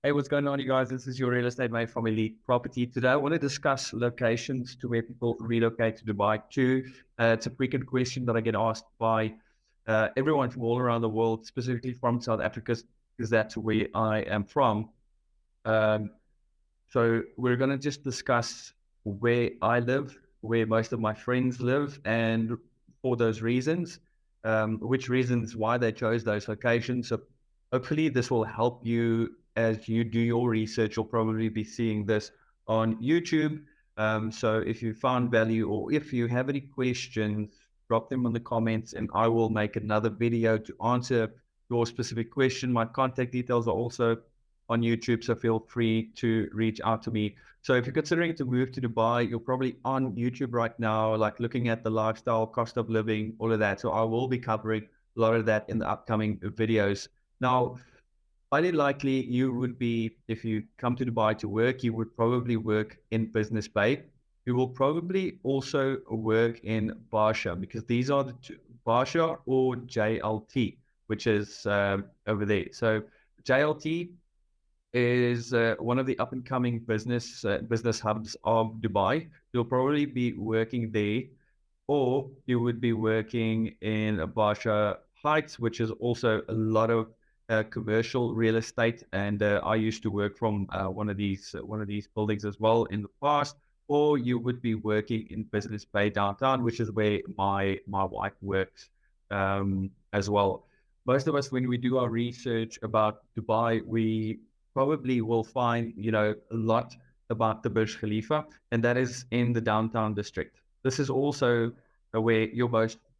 Hey, what's going on, you guys? This is your real estate mate from Elite Property. Today, I want to discuss locations to where people relocate to Dubai to. It's a frequent question that I get asked by everyone from all around the world, specifically from South Africa, because that's where I am from. Um, so we're going to just discuss where I live, where most of my friends live, and for those reasons, which reasons why they chose those locations. So hopefully this will help you as you do your research. You'll probably be seeing this on YouTube. So if you found value or if you have any questions, drop them in the comments and I will make another video to answer your specific question. My contact details are also on YouTube, so feel free to reach out to me. So if you're considering to move to Dubai, you're probably on YouTube right now, like looking at the lifestyle, cost of living, all of that. So I will be covering a lot of that in the upcoming videos. Now, highly likely you would be, if you come to Dubai to work, you would probably work in Business Bay. You will probably also work in Barsha, because these are the two, Barsha or JLT, which is over there. So JLT is one of the up and coming business hubs of Dubai. You'll probably be working there, or you would be working in Barsha Heights, which is also a lot of commercial real estate. And I used to work from one of these buildings as well in the past. Or you would be working in Business Bay downtown, which is where my wife works as well. Most of us, when we do our research about Dubai, we probably will find, a lot about the Burj Khalifa, and that is in the downtown district. This is also where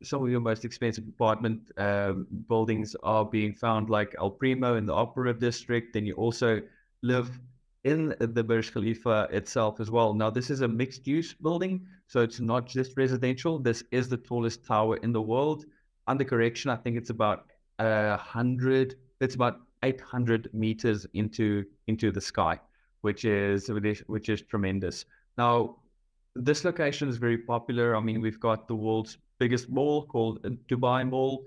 some of your most expensive apartment buildings are being found, like El Primo in the Opera District. Then you also live in the Burj Khalifa itself as well. Now, this is a mixed-use building, so it's not just residential. This is the tallest tower in the world. Under correction, I think it's about 100. It's about 800 meters into the sky, which is tremendous. Now, this location is very popular. I mean, we've got the world's biggest mall called Dubai Mall,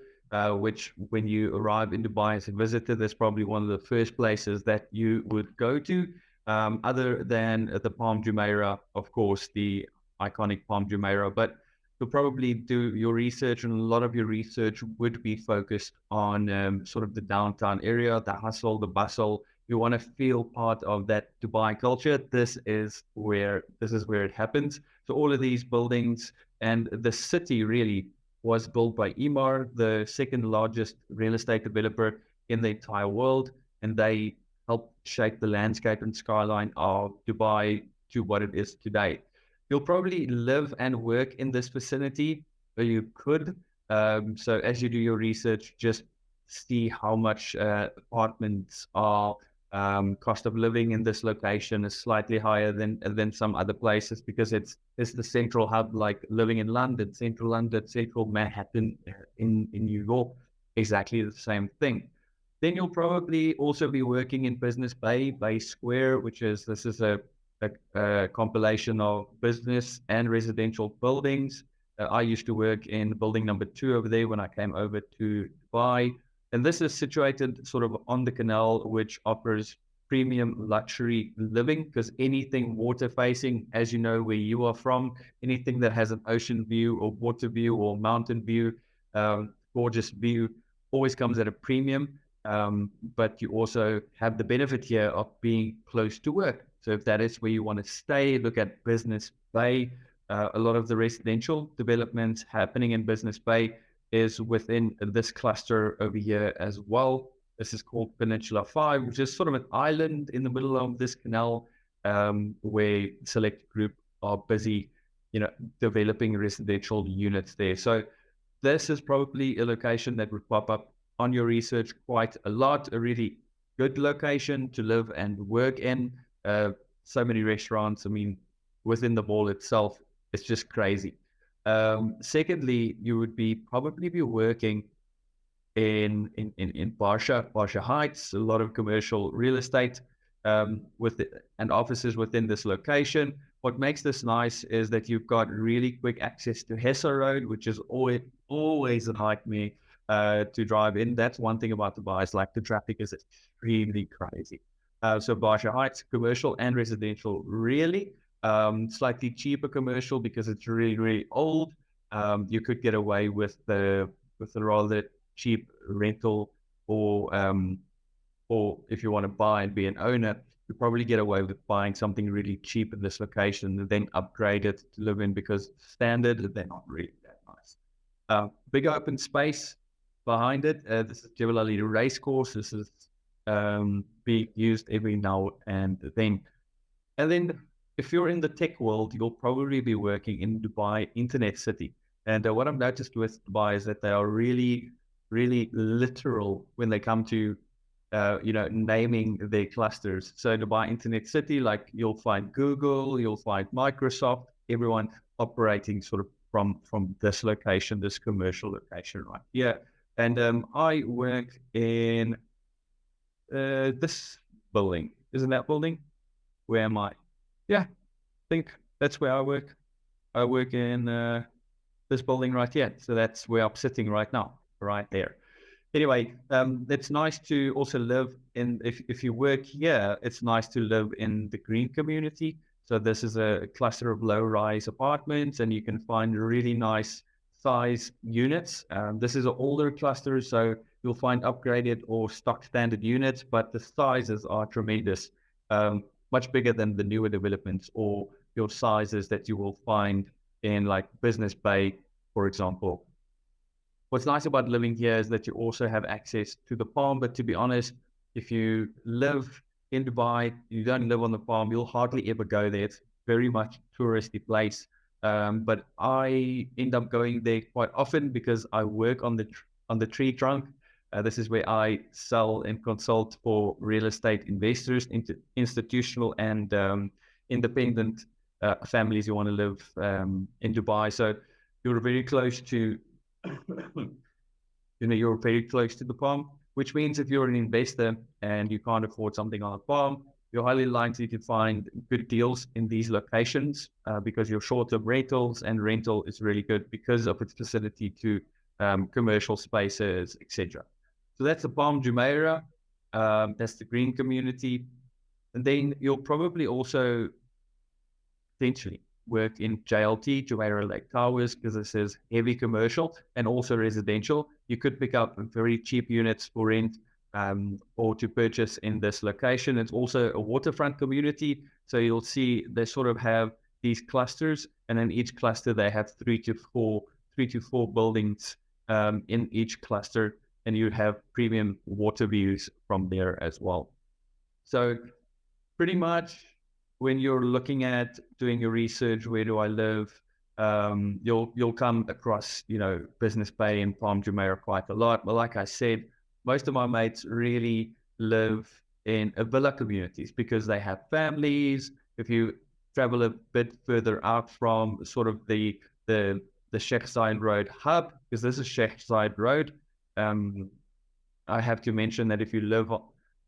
which when you arrive in Dubai as a visitor, that's probably one of the first places that you would go to, other than the Palm Jumeirah, of course, the iconic Palm Jumeirah. But you'll probably do your research, and a lot of your research would be focused on sort of the downtown area, the hustle, the bustle. You want to feel part of that Dubai culture. This is where it happens. So all of these buildings and the city really was built by Emaar, the second largest real estate developer in the entire world, and they helped shape the landscape and skyline of Dubai to what it is today. You'll probably live and work in this vicinity, or you could. So as you do your research, just see how much apartments are. Cost of living in this location is slightly higher than some other places, because it's the central hub, like living in London, central Manhattan in New York, exactly the same thing. Then you'll probably also be working in Business Bay Square, this is a compilation of business and residential buildings. I used to work in building number 2 over there when I came over to Dubai. And this is situated sort of on the canal, which offers premium luxury living, because anything water facing, as you know, where you are from, anything that has an ocean view or water view or mountain view, gorgeous view, always comes at a premium. But you also have the benefit here of being close to work. So if that is where you want to stay, look at Business Bay. A lot of the residential developments happening in Business Bay is within this cluster over here as well. This is called Peninsula 5, which is sort of an island in the middle of this canal, where select group are busy, developing residential units there. So this is probably a location that would pop up on your research quite a lot, a really good location to live and work in. So many restaurants. I mean, within the mall itself, it's just crazy. Secondly, you would probably be working in Barsha Heights, a lot of commercial real estate, and offices within this location. What makes this nice is that you've got really quick access to Hessa Road, which is always a nightmare to drive in. That's one thing about Dubai, is like the traffic is extremely crazy. So Barsha Heights, commercial and residential, really. Slightly cheaper commercial because it's really, really old. You could get away with the rather cheap rental, or if you want to buy and be an owner, you probably get away with buying something really cheap in this location and then upgrade it to live in, because standard, they're not really that nice. Big open space behind it. This is Jebel Ali Racecourse. This is being used every now and then. And then if you're in the tech world, you'll probably be working in Dubai Internet City. And what I've noticed with Dubai is that they are really, really literal when they come to, naming their clusters. So Dubai Internet City, like you'll find Google, you'll find Microsoft, everyone operating sort of from this location, this commercial location right here. And I work in this building. Isn't that building? Where am I? Yeah, I think that's where I work. I work in this building right here. So that's where I'm sitting right now, right there. Anyway, it's nice to also live in, if you work here, it's nice to live in the green community. So this is a cluster of low-rise apartments, and you can find really nice size units. This is an older cluster, so you'll find upgraded or stock standard units, but the sizes are tremendous, much bigger than the newer developments or your sizes that you will find in like Business Bay, for example. What's nice about living here is that you also have access to the palm. But to be honest, if you live in Dubai, you don't live on the palm, you'll hardly ever go there. It's very much touristy place. But I end up going there quite often because I work on the tree trunk. This is where I sell and consult for real estate investors, institutional and independent families who want to live in Dubai. So you're very close to you're very close to the palm, which means if you're an investor and you can't afford something on the palm, you're highly likely to find good deals in these locations because you're short-term rentals, and rental is really good because of its facility to commercial spaces, etc. So that's the Palm Jumeirah. That's the green community. And then you'll probably also potentially work in JLT, Jumeirah Lake Towers, because this is heavy commercial and also residential. You could pick up very cheap units for rent or to purchase in this location. It's also a waterfront community. So you'll see they sort of have these clusters, and in each cluster, they have three to four buildings in each cluster, and you have premium water views from there as well. So pretty much when you're looking at doing your research, where do I live? You'll come across, Business Bay and Palm Jumeirah quite a lot. But like I said, most of my mates really live in villa communities because they have families. If you travel a bit further out from sort of the Sheikh Zayed Road hub, because this is Sheikh Zayed Road, I have to mention that if you live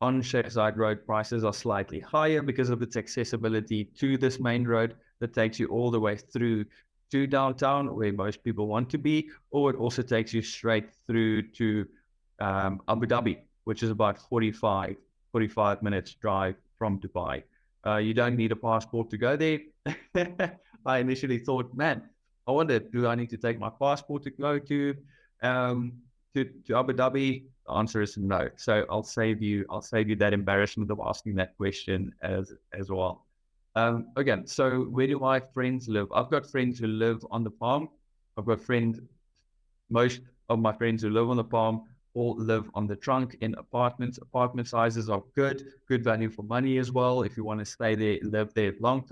on Sheikh Zayed Road, prices are slightly higher because of its accessibility to this main road that takes you all the way through to downtown, where most people want to be, or it also takes you straight through to Abu Dhabi, which is about 45 minutes drive from Dubai. You don't need a passport to go there. I initially thought, man, I wonder, do I need to take my passport to go to Abu Dhabi? The answer is no. So I'll save you that embarrassment of asking that question as well. Again, so where do my friends live? I've got friends who live on the palm. Most of my friends who live on the palm all live on the trunk in apartments. Apartment sizes are good value for money as well. If you want to stay there, live there long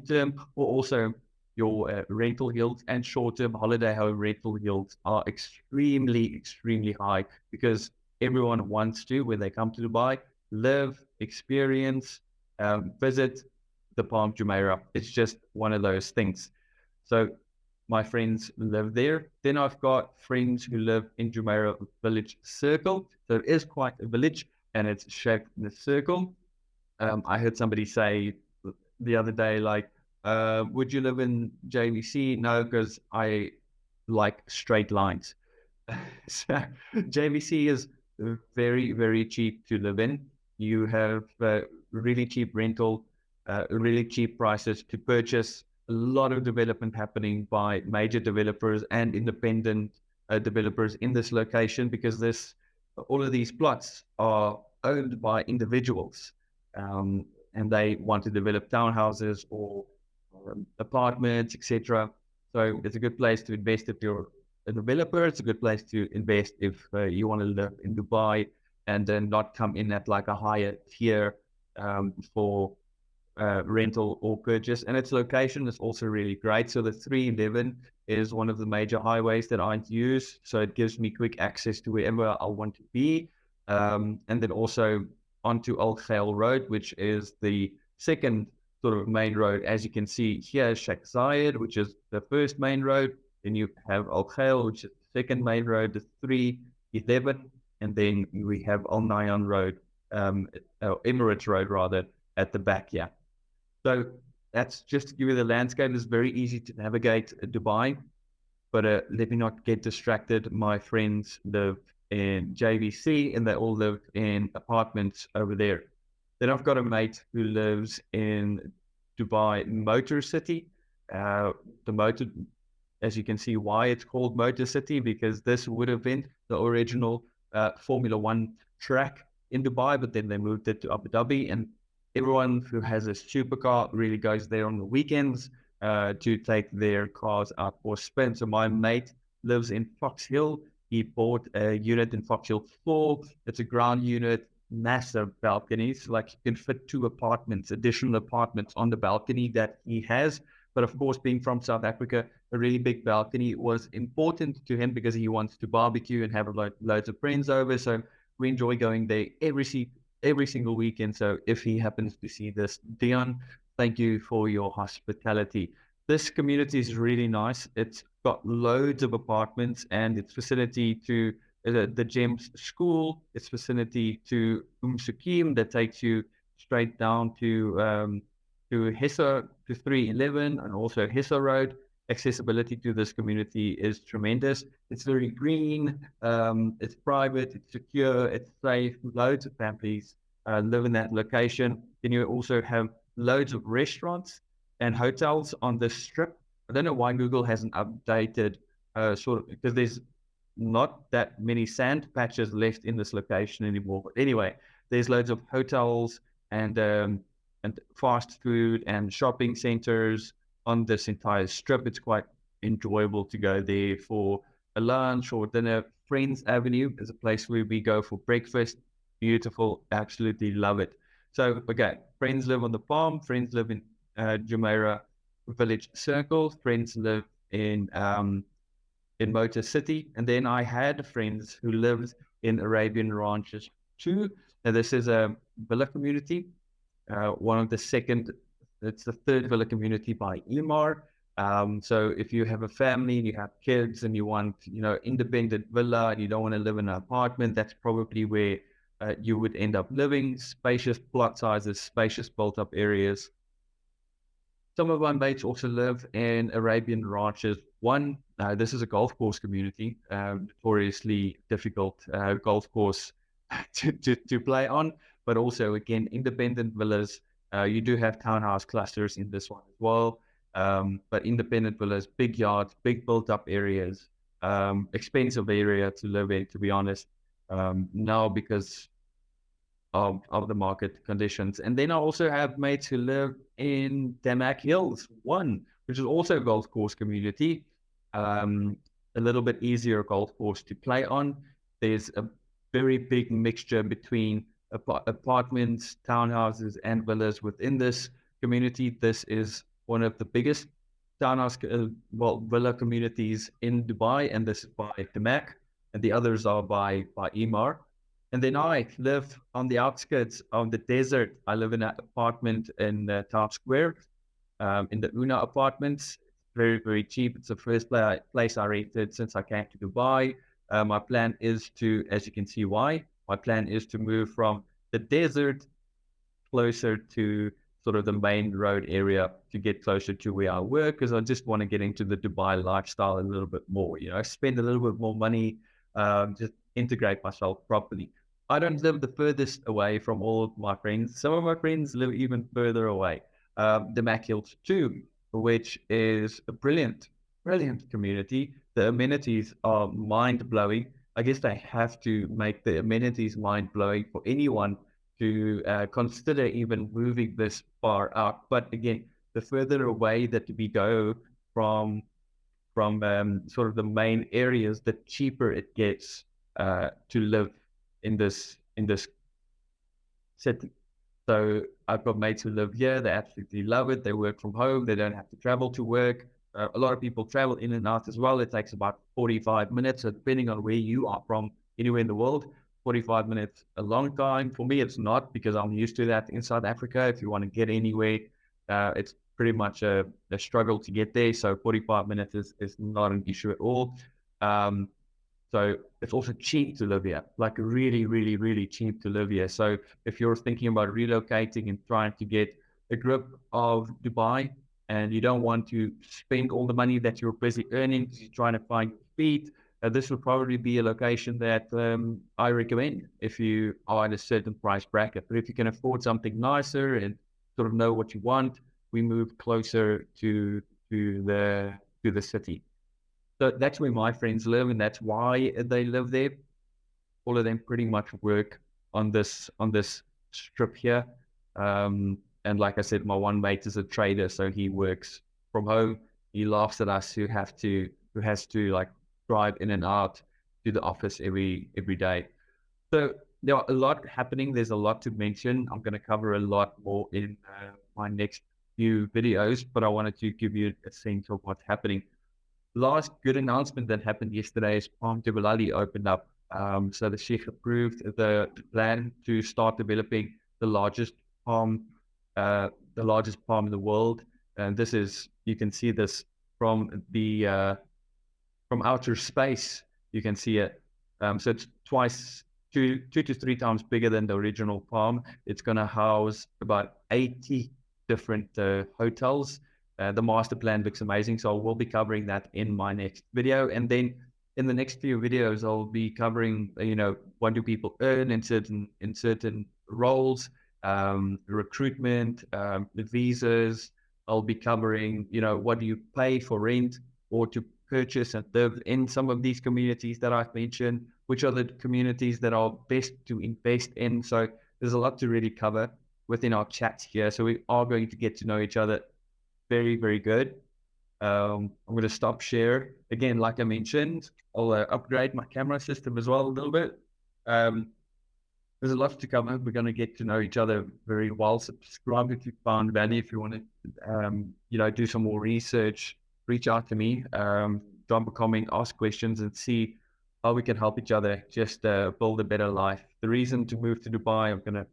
term, or also your rental yields and short-term holiday home rental yields are extremely, extremely high because everyone wants to, when they come to Dubai, live, experience, visit the Palm Jumeirah. It's just one of those things. So my friends live there. Then I've got friends who live in Jumeirah Village Circle. So it is quite a village and it's shaped in a circle. I heard somebody say the other day, like, would you live in JVC? No, because I like straight lines. So JVC is very, very cheap to live in. You have really cheap rental, really cheap prices to purchase. A lot of development happening by major developers and independent developers in this location, because all of these plots are owned by individuals, and they want to develop townhouses or apartments, etc. So it's a good place to invest if you're a developer. It's a good place to invest if you want to live in Dubai and then not come in at like a higher tier for rental or purchase. And its location is also really great. So the 311 is one of the major highways that I use. So it gives me quick access to wherever I want to be. And then also onto Al Khail Road, which is the second sort of main road. As you can see here, Sheikh Zayed, which is the first main road. Then you have Al Khail, which is the second main road, the 311. And then we have Al Nayan Road, Emirates Road rather, at the back here. So that's just to give you the landscape. It's very easy to navigate Dubai, but let me not get distracted. My friends live in JVC and they all live in apartments over there. Then I've got a mate who lives in Dubai Motor City. The motor, as you can see, why it's called Motor City, because this would have been the original Formula One track in Dubai, but then they moved it to Abu Dhabi, and everyone who has a supercar really goes there on the weekends to take their cars out for spin. So my mate lives in Fox Hill. He bought a unit in Fox Hill 4. It's a ground unit, massive balconies. Like you can fit 2 apartments, additional apartments on the balcony that he has. But of course, being from South Africa, a really big balcony was important to him because he wants to barbecue and have loads of friends over. So we enjoy going there every single weekend. So if he happens to see this, Dion, thank you for your hospitality. This community is really nice. It's got loads of apartments and its vicinity to the GEMS school, its vicinity to Sukim that takes you straight down to Hissa, to 311, and also Hissa Road. Accessibility to this community is tremendous. It's very green, it's private, it's secure, it's safe. Loads of families live in that location. Then you also have loads of restaurants and hotels on this strip. I don't know why Google hasn't updated because there's not that many sand patches left in this location anymore. But anyway, there's loads of hotels and fast food and shopping centers on this entire strip. It's quite enjoyable to go there for a lunch or dinner. Friends Avenue is a place where we go for breakfast. Beautiful, absolutely love it. So, okay, friends live on the farm. Friends live in Jumeirah Village Circle. Friends live in Motor City. And then I had friends who lived in Arabian Ranches too. Now, this is a villa community. It's the third villa community by Emar. So if you have a family and you have kids and you want, independent villa and you don't want to live in an apartment, that's probably where you would end up living. Spacious plot sizes, spacious built-up areas. Some of my mates also live in Arabian Ranches. This is a golf course community, notoriously difficult golf course to play on, but also, again, independent villas. You do have townhouse clusters in this one as well, but independent villas, big yards, big built-up areas, expensive area to live in, to be honest, now because of the market conditions. And then I also have mates who live in Damac Hills 1, which is also a golf course community, a little bit easier golf course to play on. There's a very big mixture between apartments, townhouses, and villas within this community. This is one of the biggest villa communities in Dubai, and this is by Damac, and the others are by Emar. And then I live on the outskirts of the desert. I live in an apartment in Town Square, in the Una apartments. Very, very cheap. It's the first place I rented since I came to Dubai. My plan is to, as you can see why, my plan is to move from the desert closer to sort of the main road area to get closer to where I work, because I just want to get into the Dubai lifestyle a little bit more, spend a little bit more money, just integrate myself properly. I don't live the furthest away from all of my friends. Some of my friends live even further away. The Mackfields too, which is a brilliant, brilliant community. The amenities are mind blowing. I guess they have to make the amenities mind blowing for anyone to consider even moving this far out. But again, the further away that we go from sort of the main areas, the cheaper it gets to live in this city. So I've got mates who live here. They absolutely love it. They work from home. They don't have to travel to work. A lot of people travel in and out as well. It takes about 45 minutes. So depending on where you are from, anywhere in the world, 45 minutes, a long time. For me, it's not because I'm used to that in South Africa. If you want to get anywhere, it's pretty much a struggle to get there. So 45 minutes is not an issue at all. Um, so it's also cheap to live here, like really, really, really cheap to live here. So if you're thinking about relocating and trying to get a grip of Dubai and you don't want to spend all the money that you're busy earning because you're trying to find your feet, this would probably be a location that I recommend if you are in a certain price bracket. But if you can afford something nicer and sort of know what you want, we move closer to the city. So that's where my friends live, and that's why they live there. All of them pretty much work on this strip here. And like I said, my one mate is a trader, so he works from home. He laughs at us who has to like drive in and out to the office every day. So there are a lot happening. There's a lot to mention. I'm going to cover a lot more in my next few videos, but I wanted to give you a sense of what's happening. Last good announcement that happened yesterday is Palm Jubilee opened up. So the Sheikh approved the plan to start developing the largest palm, the largest palm in the world. And this is, you can see this from from outer space. You can see it. So it's two to three times bigger than the original palm. It's going to house about 80 different hotels. The master plan looks amazing, so I will be covering that in my next video. And then in the next few videos, I'll be covering, what do people earn in certain roles, recruitment, the visas. I'll be covering, what do you pay for rent or to purchase and live in some of these communities that I've mentioned, which are the communities that are best to invest in. So there's a lot to really cover within our chats here. So we are going to get to know each other very, very good. I'm going to stop share. Again, like I mentioned, I'll upgrade my camera system as well a little bit. There's a lot to cover. We're going to get to know each other very well. Subscribe if you found value. If you want to, do some more research, reach out to me, drop a comment, ask questions, and see how we can help each other just build a better life. The reason to move to Dubai, I'm going to,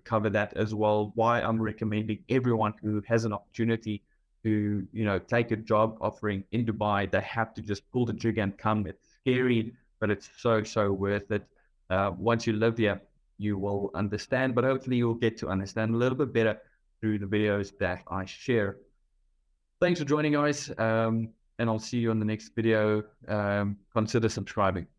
cover that as well. Why I'm recommending everyone who has an opportunity to, take a job offering in Dubai, they have to just pull the trigger and come. It's scary, but it's so worth it. Once you live here, you will understand, but hopefully you'll get to understand a little bit better through the videos that I share. Thanks for joining, guys, and I'll see you on the next video. Consider subscribing.